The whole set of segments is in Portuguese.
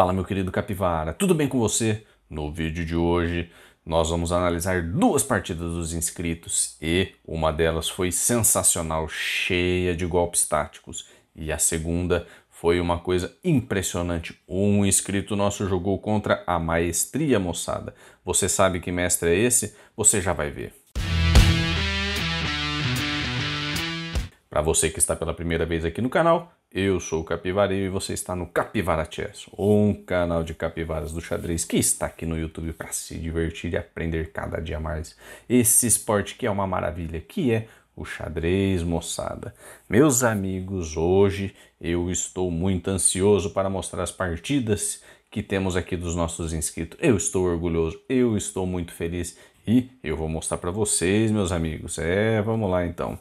Fala, meu querido Capivara, tudo bem com você? No vídeo de hoje nós vamos analisar duas partidas dos inscritos e uma delas foi sensacional, cheia de golpes táticos, e a segunda foi uma coisa impressionante. Um inscrito nosso jogou contra a Maestria, moçada. Você sabe que mestre é esse? Você já vai ver. Para você que está pela primeira vez aqui no canal, eu sou o Capivareiro e você está no Capivara Chess, um canal de capivaras do xadrez que está aqui no YouTube para se divertir e aprender cada dia mais esse esporte que é uma maravilha, que é o xadrez, moçada. Meus amigos, hoje eu estou muito ansioso para mostrar as partidas que temos aqui dos nossos inscritos. Eu estou orgulhoso, eu estou muito feliz e eu vou mostrar para vocês, meus amigos. Vamos lá então.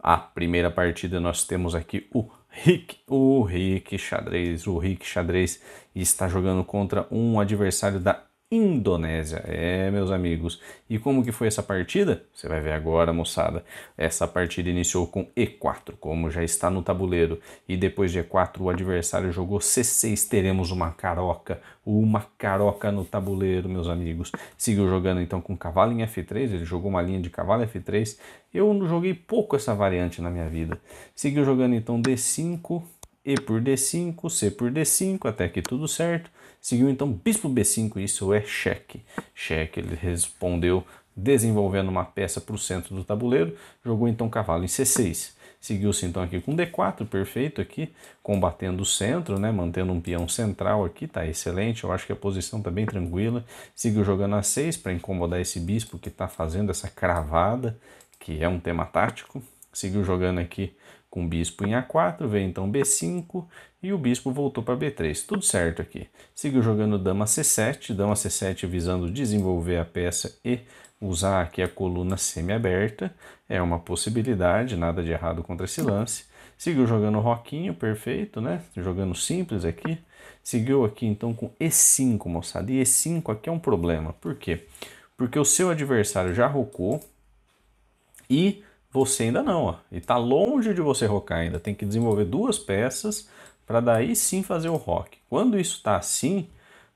A primeira partida nós temos aqui o Rick Xadrez. O Rick Xadrez está jogando contra um adversário da Indonésia. Meus amigos. E como que foi essa partida? Você vai ver agora, moçada. Essa partida iniciou com E4, como já está no tabuleiro. E depois de E4 o adversário jogou C6. Teremos uma caroca no tabuleiro, meus amigos. Seguiu jogando então com cavalo em F3. Ele jogou uma linha de cavalo F3. Eu não joguei pouco essa variante na minha vida. Seguiu jogando então D5, E por D5, C por D5, até que tudo certo. Seguiu então bispo B5, isso é cheque. Cheque, ele respondeu desenvolvendo uma peça para o centro do tabuleiro. Jogou então cavalo em C6. Seguiu-se então aqui com D4, perfeito aqui, combatendo o centro, né, mantendo um peão central aqui, tá excelente, eu acho que a posição tá bem tranquila. Seguiu jogando A6 para incomodar esse bispo que tá fazendo essa cravada, que é um tema tático. Seguiu jogando aqui com o bispo em A4, veio então B5 e o bispo voltou para B3, tudo certo aqui. Seguiu jogando dama C7 visando desenvolver a peça e usar aqui a coluna semi-aberta, é uma possibilidade, nada de errado contra esse lance. Seguiu jogando roquinho, perfeito, né? Jogando simples aqui. Seguiu aqui então com E5, moçada, e E5 aqui é um problema, por quê? Porque o seu adversário já rocou e você ainda não, ó. E tá longe de você rocar ainda. Tem que desenvolver duas peças para daí sim fazer o rock. Quando isso tá assim,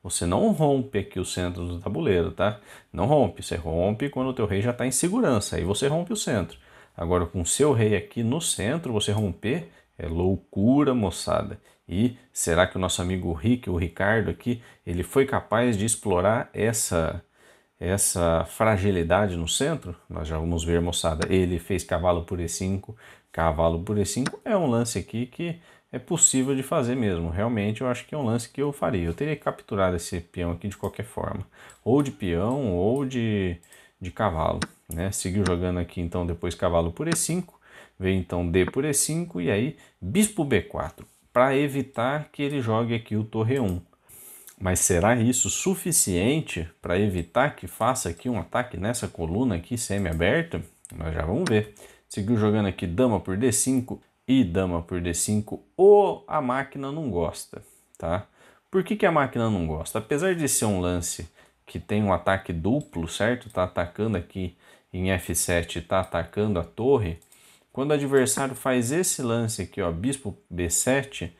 você não rompe aqui o centro do tabuleiro, tá? Não rompe. Você rompe quando o teu rei já está em segurança. Aí você rompe o centro. Agora, com o seu rei aqui no centro, você romper é loucura, moçada. E será que o nosso amigo Rick, o Ricardo aqui, ele foi capaz de explorar essa fragilidade no centro? Nós já vamos ver, moçada. Ele fez cavalo por E5. Cavalo por E5 é um lance aqui que é possível de fazer mesmo. Realmente eu acho que é um lance que eu faria. Eu teria capturado esse peão aqui de qualquer forma. Ou de peão ou de cavalo, né? Seguiu jogando aqui então depois cavalo por E5. Veio então D por E5 e aí bispo B4. Para evitar que ele jogue aqui o torre 1. Mas será isso suficiente para evitar que faça aqui um ataque nessa coluna aqui semi-aberta? Nós já vamos ver. Seguiu jogando aqui dama por D5 e dama por D5. Ou a máquina não gosta, tá? Por que a máquina não gosta? Apesar de ser um lance que tem um ataque duplo, certo? Tá atacando aqui em F7 e tá atacando a torre. Quando o adversário faz esse lance aqui, ó, bispo B7...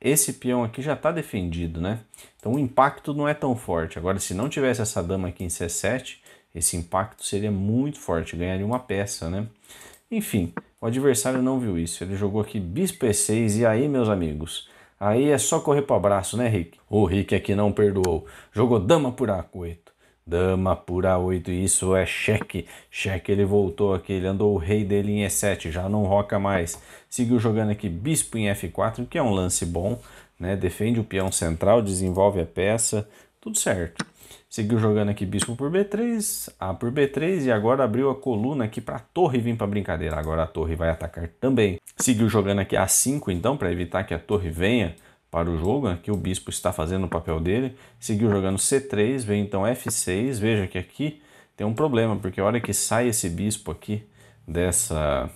esse peão aqui já está defendido, né? Então o impacto não é tão forte. Agora, se não tivesse essa dama aqui em C7, esse impacto seria muito forte, ganharia uma peça, né? Enfim, o adversário não viu isso. Ele jogou aqui bispo E6 e aí, meus amigos, aí é só correr para o abraço, né, Rick? O Rick aqui não perdoou. Jogou dama por A8. Dama por A8, isso é cheque. Cheque, ele voltou aqui, ele andou o rei dele em E7, já não roca mais. Seguiu jogando aqui bispo em F4, que é um lance bom, né? Defende o peão central, desenvolve a peça, tudo certo. Seguiu jogando aqui bispo por B3, A por B3 e agora abriu a coluna aqui para a torre vir para brincadeira. Agora a torre vai atacar também. Seguiu jogando aqui A5 então, para evitar que a torre venha para o jogo, aqui o bispo está fazendo o papel dele. Seguiu jogando C3, veio então F6, veja que aqui tem um problema, porque a hora que sai esse bispo aqui dessa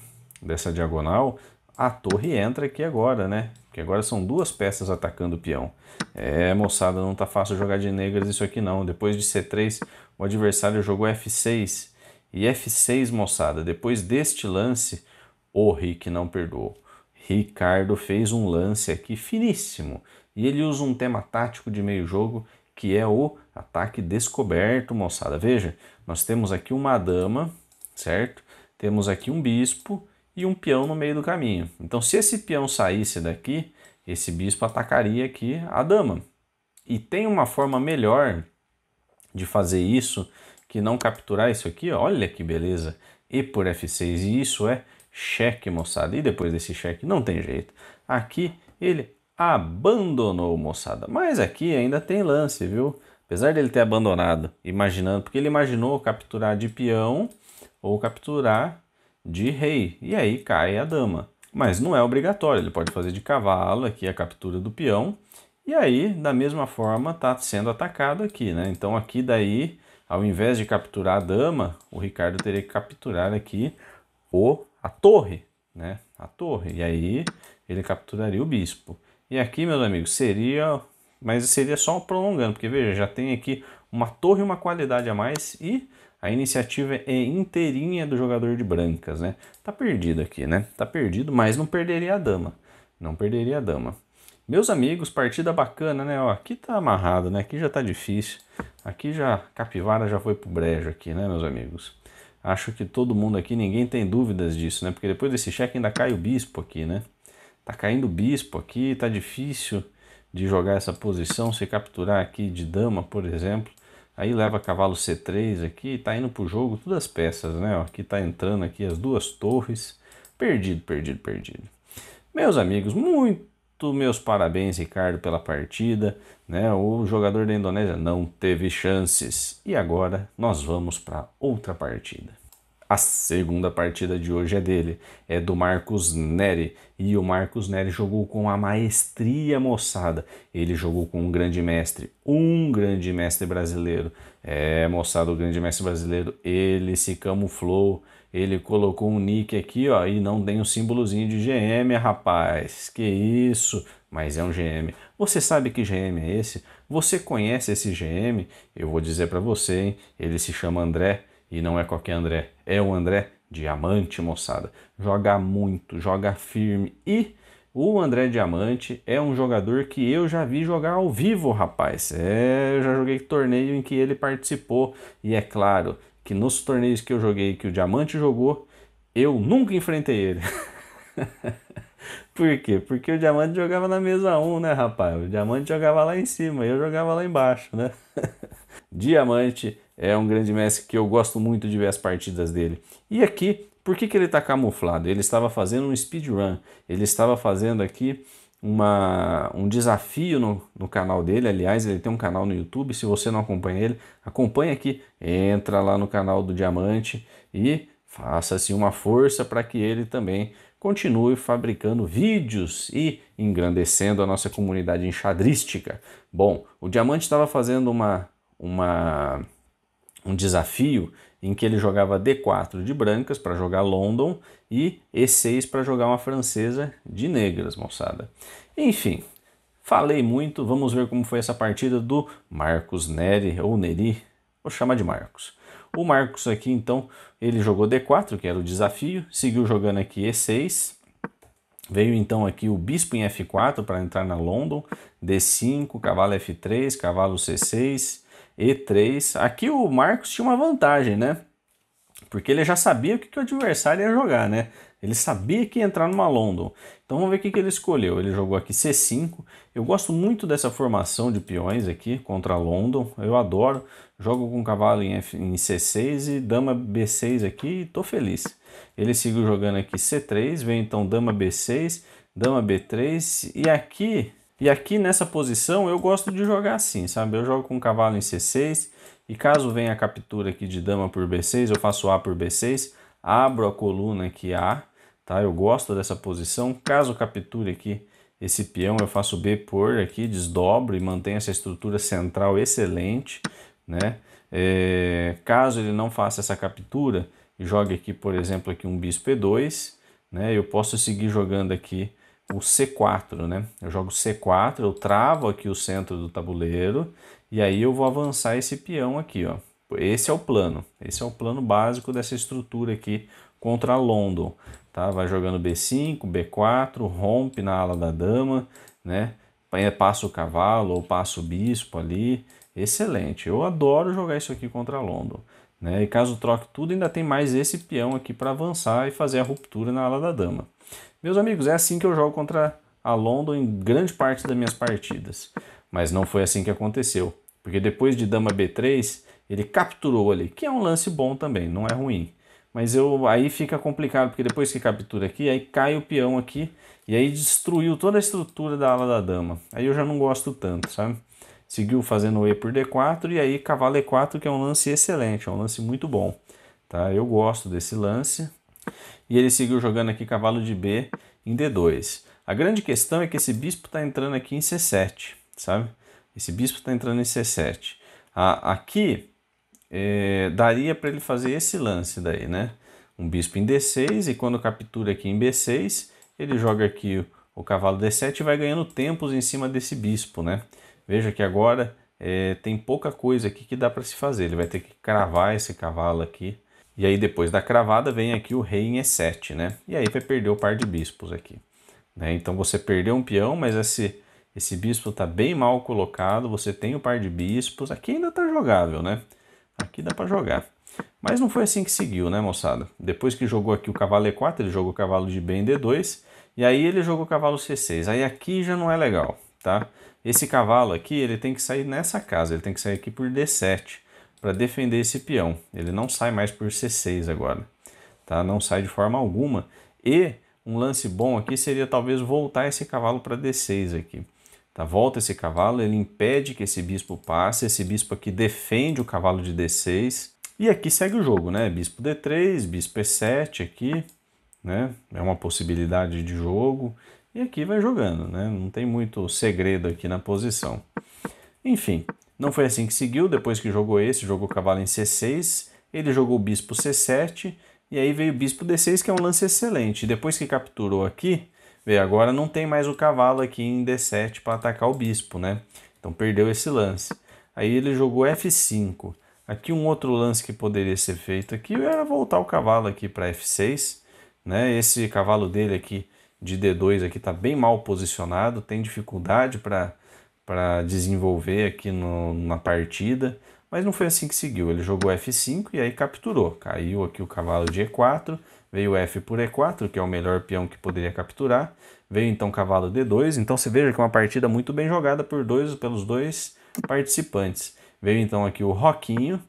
diagonal, a torre entra aqui agora, né? Porque agora são duas peças atacando o peão. Moçada, não tá fácil jogar de negras isso aqui não. Depois de C3, o adversário jogou F6. E F6, moçada, depois deste lance, o Rick não perdoou. Ricardo fez um lance aqui finíssimo. e ele usa um tema tático de meio jogo que é o ataque descoberto, moçada. Veja, nós temos aqui uma dama, certo? Temos aqui um bispo e um peão no meio do caminho. Então, se esse peão saísse daqui, esse bispo atacaria aqui a dama. E tem uma forma melhor de fazer isso que não capturar isso aqui, ó. Olha que beleza, e por F6, e isso é cheque, moçada, e depois desse cheque não tem jeito, aqui ele abandonou, moçada, mas aqui ainda tem lance, viu, apesar dele ter abandonado, imaginando, porque ele imaginou capturar de peão ou capturar de rei, e aí cai a dama, mas não é obrigatório, ele pode fazer de cavalo, aqui a captura do peão, e aí, da mesma forma, está sendo atacado aqui, né? Então aqui daí, ao invés de capturar a dama, o Ricardo teria que capturar aqui a torre, né? A torre. E aí ele capturaria o bispo. E aqui, meus amigos, seria... Mas seria só prolongando, porque veja, já tem aqui uma torre e uma qualidade a mais e a iniciativa é inteirinha do jogador de brancas, né? Tá perdido aqui, né? Tá perdido, mas não perderia a dama. Não perderia a dama. Meus amigos, partida bacana, né? Ó, aqui tá amarrado, né? Aqui já tá difícil. Aqui já, capivara já foi pro brejo aqui, né, meus amigos? Acho que todo mundo aqui, ninguém tem dúvidas disso, né? Porque depois desse cheque ainda cai o bispo aqui, né? Tá caindo o bispo aqui, tá difícil de jogar essa posição. Se capturar aqui de dama, por exemplo, aí leva cavalo C3 aqui, tá indo pro jogo todas as peças, né? Ó, aqui tá entrando aqui as duas torres. Perdido, perdido, perdido. Meus amigos, muito meus parabéns, Ricardo, pela partida, né? O jogador da Indonésia não teve chances. E agora nós vamos para outra partida. A segunda partida de hoje é dele, é do Marcos Neri. E o Marcos Neri jogou com a maestria, moçada. Ele jogou com um grande mestre brasileiro. É, moçada, o grande mestre brasileiro, ele se camuflou. Ele colocou um nick aqui, ó, e não tem um símbolozinho de GM, rapaz. Que isso? Mas é um GM. Você sabe que GM é esse? Você conhece esse GM? Eu vou dizer para você, hein? Ele se chama André e não é qualquer André. É o André Diamante, moçada. Joga muito, joga firme e o André Diamante é um jogador que eu já vi jogar ao vivo, rapaz. É, eu já joguei torneio em que ele participou e é claro que nos torneios que eu joguei, que o Diamante jogou, eu nunca enfrentei ele. Por quê? Porque o Diamante jogava na mesa 1, né, rapaz? O Diamante jogava lá em cima, eu jogava lá embaixo, né? Diamante é um grande mestre que eu gosto muito de ver as partidas dele. E aqui, por que ele está camuflado? Ele estava fazendo um speedrun, ele estava fazendo aqui um desafio no canal dele. Aliás, ele tem um canal no YouTube, se você não acompanha ele, acompanha aqui, entra lá no canal do Diamante e faça-se uma força para que ele também continue fabricando vídeos e engrandecendo a nossa comunidade enxadrística. Bom, o Diamante estava fazendo um desafio em que ele jogava D4 de brancas para jogar London e E6 para jogar uma francesa de negras, moçada. Enfim, falei muito, vamos ver como foi essa partida do Marcos Neri, ou Neri, vou chamar de Marcos. O Marcos aqui, então, ele jogou D4, que era o desafio, seguiu jogando aqui E6, veio então aqui o bispo em F4 para entrar na London, D5, cavalo F3, cavalo C6, E3. Aqui o Marcos tinha uma vantagem, né? Porque ele já sabia o que o adversário ia jogar, né? Ele sabia que ia entrar numa London. Então vamos ver o que ele escolheu. Ele jogou aqui C5. Eu gosto muito dessa formação de peões aqui contra a London. Eu adoro. Jogo com cavalo em C6 e dama B6 aqui e tô feliz. Ele seguiu jogando aqui C3. Vem então dama B6, dama B3 e aqui nessa posição eu gosto de jogar assim, sabe? Eu jogo com cavalo em C6 e caso venha a captura aqui de dama por B6, eu faço A por B6, abro a coluna aqui A, tá? Eu gosto dessa posição. Caso capture aqui esse peão, eu faço B por aqui, desdobro e mantenho essa estrutura central excelente, né? Caso ele não faça essa captura e jogue aqui, por exemplo, aqui um bispo E2, né? Eu posso seguir jogando aqui o C4, né? Eu jogo C4, eu travo aqui o centro do tabuleiro e aí eu vou avançar esse peão aqui, ó. Esse é o plano básico dessa estrutura aqui contra a London, tá? Vai jogando B5, B4, rompe na ala da dama, né? passa o cavalo ou passa o bispo ali, excelente. Eu adoro jogar isso aqui contra a London, né? E caso troque tudo, ainda tem mais esse peão aqui para avançar e fazer a ruptura na ala da dama. Meus amigos, é assim que eu jogo contra a London em grande parte das minhas partidas. Mas não foi assim que aconteceu, porque depois de dama B3, ele capturou ali, que é um lance bom também, não é ruim. Mas aí fica complicado, porque depois que captura aqui, aí cai o peão aqui, e aí destruiu toda a estrutura da ala da dama. Aí eu já não gosto tanto, sabe? Seguiu fazendo E por D4, e aí cavalo E4, que é um lance excelente, é um lance muito bom. Tá? Eu gosto desse lance. E ele seguiu jogando aqui cavalo de B em D2. A grande questão é que esse bispo está entrando aqui em C7, sabe? Esse bispo está entrando em C7. Aqui daria para ele fazer esse lance daí, né? Um bispo em D6 e quando captura aqui em B6, ele joga aqui o cavalo D7 e vai ganhando tempos em cima desse bispo, né? Veja que agora tem pouca coisa aqui que dá para se fazer. Ele vai ter que cravar esse cavalo aqui. E aí depois da cravada vem aqui o rei em E7, né? E aí vai perder o par de bispos aqui. Né? Então você perdeu um peão, mas esse bispo está bem mal colocado. Você tem o par de bispos. Aqui ainda está jogável, né? Aqui dá para jogar. Mas não foi assim que seguiu, né, moçada? Depois que jogou aqui o cavalo E4, ele jogou o cavalo de B em D2. E aí ele jogou o cavalo C6. Aí aqui já não é legal, tá? Esse cavalo aqui, ele tem que sair nessa casa. Ele tem que sair aqui por D7 para defender esse peão. Ele não sai mais por C6 agora, tá? Não sai de forma alguma. E um lance bom aqui seria talvez voltar esse cavalo para D6 aqui. Tá? Volta esse cavalo, ele impede que esse bispo passe. Esse bispo aqui defende o cavalo de D6. E aqui segue o jogo, né? Bispo D3, bispo E7 aqui, né? É uma possibilidade de jogo. E aqui vai jogando, né? Não tem muito segredo aqui na posição. Enfim, não foi assim que seguiu. Depois que jogou jogou o cavalo em C6. Ele jogou o bispo C7. E aí veio o bispo D6, que é um lance excelente. Depois que capturou aqui, veio agora não tem mais o cavalo aqui em D7 para atacar o bispo, né? Então perdeu esse lance. Aí ele jogou F5. Aqui um outro lance que poderia ser feito aqui era voltar o cavalo aqui para F6, né? Esse cavalo dele aqui de D2 aqui está bem mal posicionado, tem dificuldade para desenvolver aqui na partida, mas não foi assim que seguiu. Ele jogou F5 e aí capturou. Caiu aqui o cavalo de E4, veio F por E4, que é o melhor peão que poderia capturar. Veio então cavalo D2, então você veja que é uma partida muito bem jogada pelos dois participantes. Veio então aqui o roquinho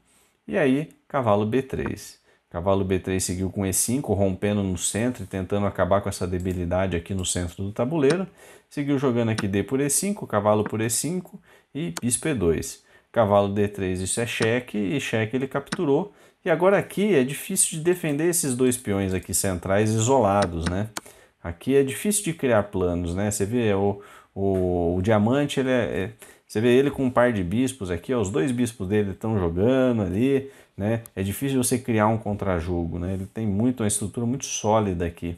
e aí cavalo B3. Cavalo B3 seguiu com E5, rompendo no centro e tentando acabar com essa debilidade aqui no centro do tabuleiro. Seguiu jogando aqui D por E5, cavalo por E5 e bispo E2. Cavalo D3, isso é cheque, e cheque ele capturou. E agora aqui é difícil de defender esses dois peões aqui centrais isolados, né? Aqui é difícil de criar planos, né? Você vê o diamante, você vê ele com um par de bispos aqui, ó, os dois bispos dele estão jogando ali, né? É difícil você criar um contra-jogo, né? Ele tem uma estrutura muito sólida aqui,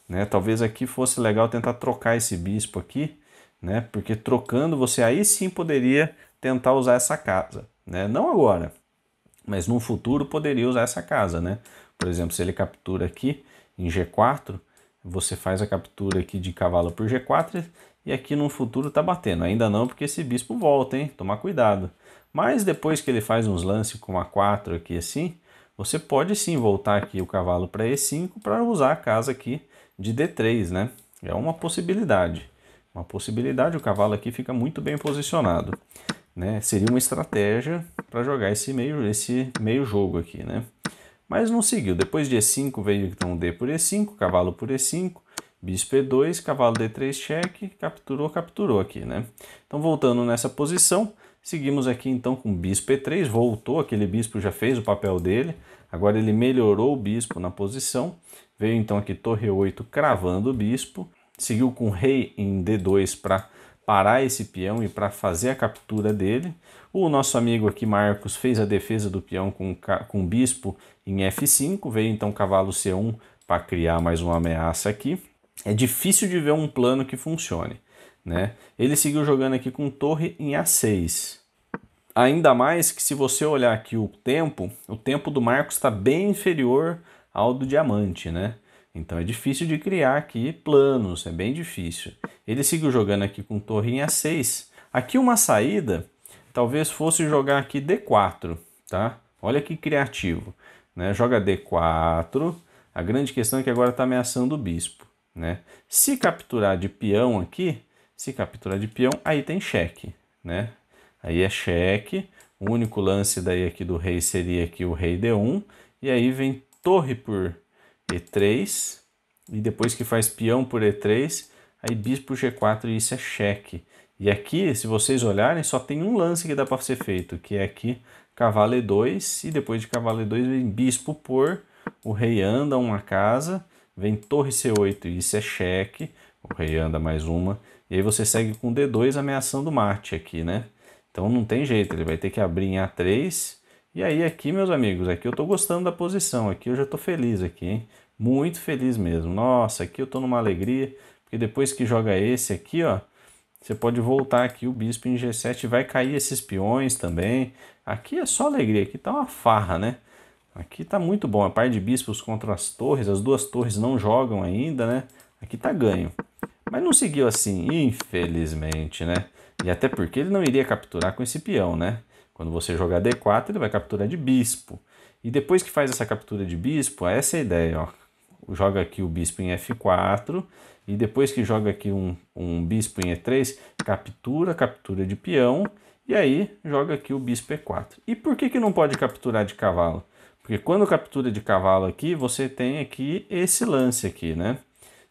né? Talvez aqui fosse legal tentar trocar esse bispo aqui, né? Porque trocando você aí sim poderia tentar usar essa casa, né? Não agora, mas no futuro poderia usar essa casa, né? Por exemplo, se ele captura aqui em G4, você faz a captura aqui de cavalo por G4 e aqui no futuro tá batendo. Ainda não, porque esse bispo volta, hein? Tomar cuidado. Mas depois que ele faz uns lances com A4 aqui assim, você pode sim voltar aqui o cavalo para E5 para usar a casa aqui de D3, né? É uma possibilidade. Uma possibilidade, o cavalo aqui fica muito bem posicionado, né? Seria uma estratégia para jogar esse meio jogo aqui, né? Mas não seguiu. Depois de E5 veio então D por E5, cavalo por E5, bispo E2, cavalo D3 cheque, capturou aqui, né? Então voltando nessa posição, seguimos aqui então com bispo E3, voltou, aquele bispo já fez o papel dele, agora ele melhorou o bispo na posição, veio então aqui torre 8 cravando o bispo, seguiu com rei em D2 para parar esse peão e para fazer a captura dele. O nosso amigo aqui, Marcos, fez a defesa do peão com bispo em F5, veio então cavalo C1 para criar mais uma ameaça aqui. É difícil de ver um plano que funcione, né? Ele seguiu jogando aqui com torre em A6. Ainda mais que se você olhar aqui o tempo do Marcos está bem inferior ao do diamante, né? Então é difícil de criar aqui planos, é bem difícil. Ele seguiu jogando aqui com torre em A6. Aqui uma saída, talvez fosse jogar aqui D4, tá? Olha que criativo, né? Joga D4, a grande questão é que agora está ameaçando o bispo, né? Se capturar de peão aqui, aí tem cheque, né? Aí é cheque, o único lance daí aqui do rei seria aqui o rei D1, e aí vem torre por E3, e depois que faz peão por E3, aí bispo G4 e isso é cheque. E aqui, se vocês olharem, só tem um lance que dá para ser feito, que é aqui cavalo E2, e depois de cavalo E2 vem bispo por, o rei anda uma casa, vem torre C8 e isso é cheque, o rei anda mais uma, e aí você segue com D2 ameaçando o mate aqui, né? Então não tem jeito, ele vai ter que abrir em A3, e aí aqui, meus amigos, aqui eu tô gostando da posição, aqui eu já tô feliz aqui, hein? Muito feliz mesmo. Nossa, aqui eu tô numa alegria, porque depois que joga esse aqui, ó, você pode voltar aqui o bispo em G7, vai cair esses peões também. Aqui é só alegria, aqui tá uma farra, né? Aqui tá muito bom, a par de bispos contra as torres, as duas torres não jogam ainda, né? Aqui tá ganho. Mas não seguiu assim, infelizmente, né? E até porque ele não iria capturar com esse peão, né? Quando você jogar D4, ele vai capturar de bispo. E depois que faz essa captura de bispo, essa é a ideia, ó. Joga aqui o bispo em F4, e depois que joga aqui um bispo em E3, captura de peão, e aí joga aqui o bispo E4. E por que não pode capturar de cavalo? Porque quando captura de cavalo aqui, você tem aqui esse lance aqui, né?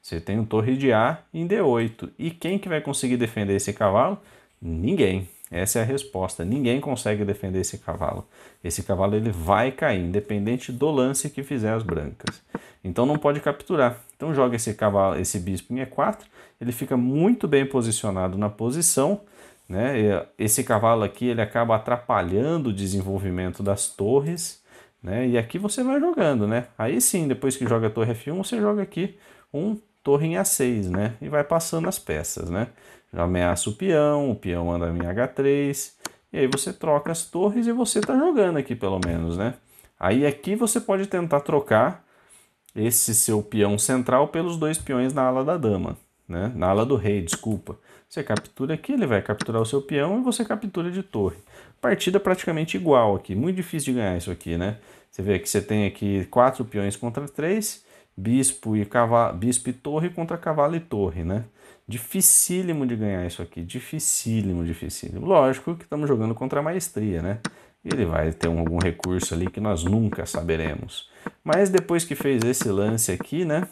Você tem um torre de A em D8. E quem que vai conseguir defender esse cavalo? Ninguém. Essa é a resposta. Ninguém consegue defender esse cavalo. Esse cavalo ele vai cair, independente do lance que fizer as brancas. Então não pode capturar. Então joga esse cavalo, esse bispo em E4. Ele fica muito bem posicionado na posição, né? Esse cavalo aqui ele acaba atrapalhando o desenvolvimento das torres, né? E aqui você vai jogando, né? Aí sim, depois que joga a torre F1, você joga aqui um torre em A6, né? E vai passando as peças, né? Já ameaça o peão anda em H3, e aí você troca as torres e você tá jogando aqui pelo menos, né? Aí aqui você pode tentar trocar esse seu peão central pelos dois peões na ala da dama, né? Na ala do rei, desculpa. Você captura aqui, ele vai capturar o seu peão e você captura de torre. Partida praticamente igual aqui, muito difícil de ganhar isso aqui, né? Você vê que você tem aqui 4 peões contra 3, bispo e torre contra cavalo e torre, né? Dificílimo de ganhar isso aqui, dificílimo, dificílimo. Lógico que estamos jogando contra a maestria, né? Ele vai ter algum recurso ali que nós nunca saberemos. Mas depois que fez esse lance aqui, né?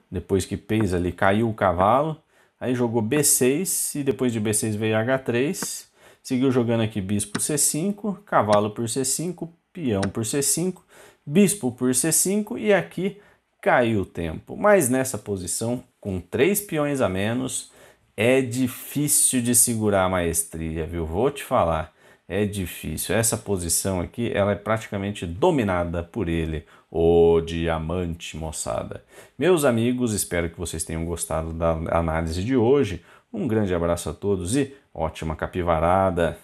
Depois que fez ali, caiu o cavalo, aí jogou B6 e depois de B6 veio H3. Seguiu jogando aqui bispo C5, cavalo por C5, peão por C5, bispo por C5 e aqui caiu o tempo. Mas nessa posição, com 3 peões a menos, é difícil de segurar a maestria, viu? Vou te falar, é difícil. Essa posição aqui, ela é praticamente dominada por ele, o diamante, moçada. Meus amigos, espero que vocês tenham gostado da análise de hoje. Um grande abraço a todos e ótima capivarada!